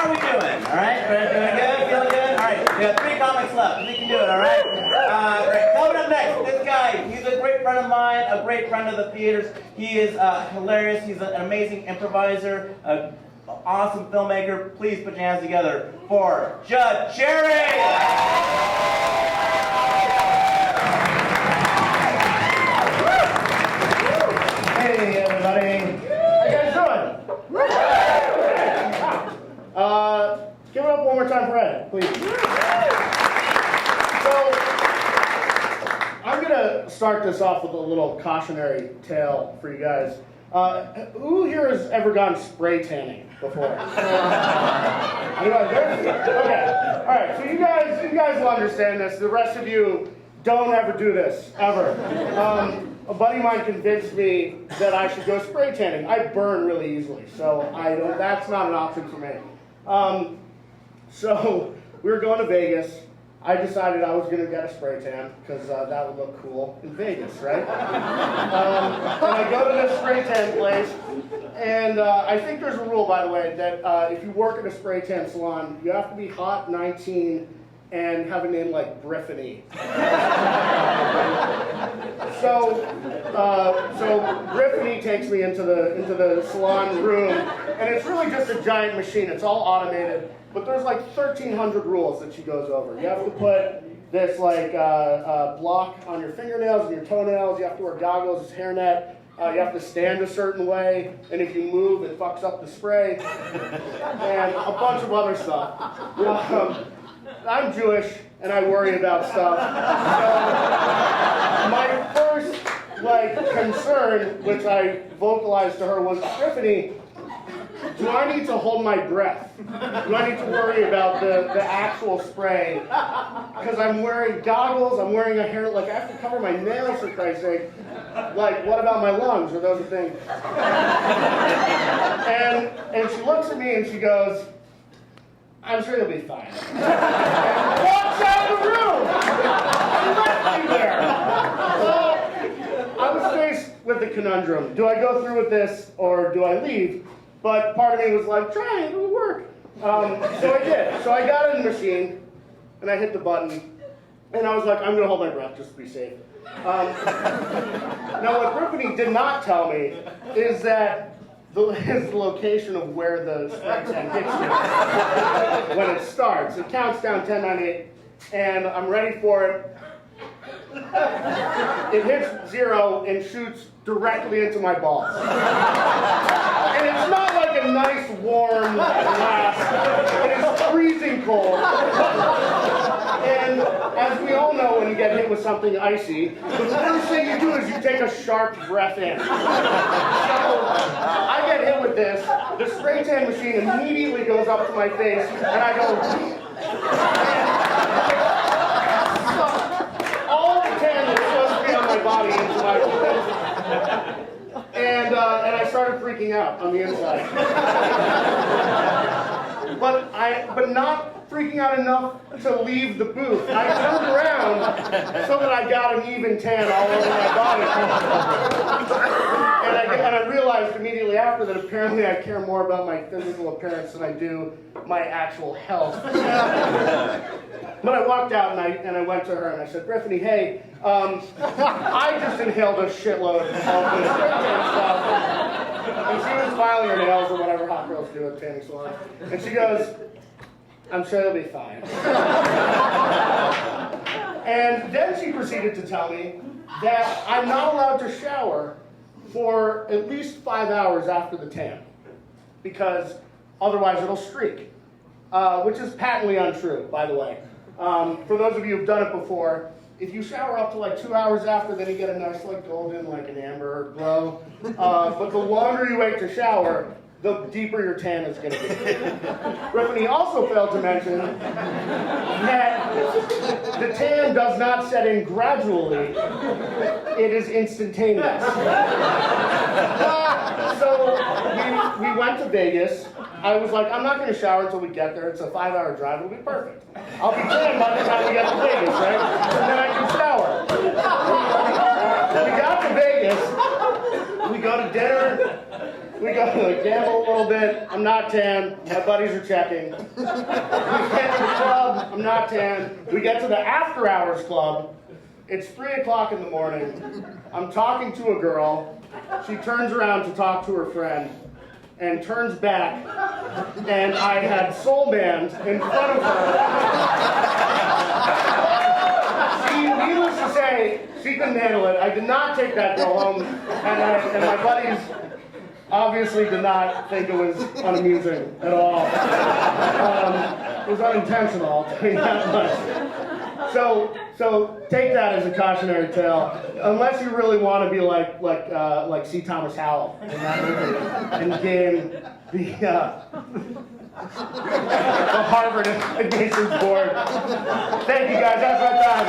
are we doing? All right, doing good, feeling good? All right, we got 3 comics left. We can do it, all right? Great. Coming up next, this guy, he's a great friend of mine, a great friend of the theaters. He is hilarious. He's an amazing improviser, an awesome filmmaker. Please put your hands together for Judd Cherry! Hey everybody, how you guys doing? Give it up one more time for Ed, please. So, I'm gonna start this off with a little cautionary tale for you guys. Who here has ever gone spray tanning before? Anyone? Okay. All right. So you guys will understand this. The rest of you don't ever do this ever. A buddy of mine convinced me that I should go spray tanning. I burn really easily, so that's not an option for me. So we were going to Vegas. I decided I was going to get a spray tan because that would look cool in Vegas, right? And I go to this spray tan place, and I think there's a rule, by the way, that if you work at a spray tan salon, you have to be hot, 19, and have a name like Briffany. So Briffany takes me into the salon room, and it's really just a giant machine. It's all automated, but there's like 1,300 rules that she goes over. You have to put this block on your fingernails and your toenails. You have to wear goggles, hairnet. You have to stand a certain way, and if you move, it fucks up the spray, and a bunch of other stuff. I'm Jewish, and I worry about stuff. So my first concern, which I vocalized to her, was, Tiffany, do I need to hold my breath? Do I need to worry about the actual spray? Because I'm wearing goggles, I'm wearing a hair, I have to cover my nails, for Christ's sake. What about my lungs? Are those a thing? And she looks at me and she goes, I'm sure you'll be fine. And walks out of the room! And left me there! So, I was faced with the conundrum. Do I go through with this, or do I leave? But part of me was like, try it, it'll work. So I did. So I got in the machine, and I hit the button, and I was like, I'm going to hold my breath just to be safe. Now, what Brittany did not tell me is that is the location of where the spray tan hits you when it starts. It counts down 10, 9, 8, and I'm ready for it. It hits 0 and shoots directly into my balls. And it's not like a nice warm blast. It is freezing cold. And as we all know, when you get hit with something icy, the first thing you do is you take a sharp breath in. So I get hit with this, the spray tan machine immediately goes up to my face, and I go, all the tan that's supposed to be on my body into my face. And I started freaking out on the inside. But not freaking out enough to leave the booth. I turned around so that I got an even tan all over my body. And I realized immediately after that apparently I care more about my physical appearance than I do my actual health. But I walked out and I went to her and I said, Brittany, hey, I just inhaled a shitload of this stuff. And she was filing her nails or whatever hot girls do at tanning salon. And she goes, I'm sure you'll be fine. And then she proceeded to tell me that I'm not allowed to shower for at least 5 hours after the tan, because otherwise it'll streak, which is patently untrue, by the way. For those of you who've done it before, if you shower up to 2 hours after, then you get a nice golden, an amber glow. But the longer you wait to shower, the deeper your tan is going to be. Brittany also failed to mention that the tan does not set in gradually. It is instantaneous. So we went to Vegas. I was like, I'm not going to shower until we get there. It's a 5-hour drive. It'll be perfect. I'll be tan by the time we get to Vegas, right? And then I can shower. We got to Vegas. We go to dinner. We go to gamble a little bit. I'm not tan. My buddies are checking. We get to the club. I'm not tan. We get to the after hours club. It's 3 o'clock in the morning. I'm talking to a girl. She turns around to talk to her friend and turns back, and I had Soul Band in front of her. Needless to say, she couldn't handle it. I did not take that girl home, and my buddies obviously did not think it was unamusing at all. It was unintentional, I'll tell you that much. So take that as a cautionary tale, unless you really want to be like C. Thomas Howell in that movie and gain the Harvard admissions board. Thank you guys. That's my time.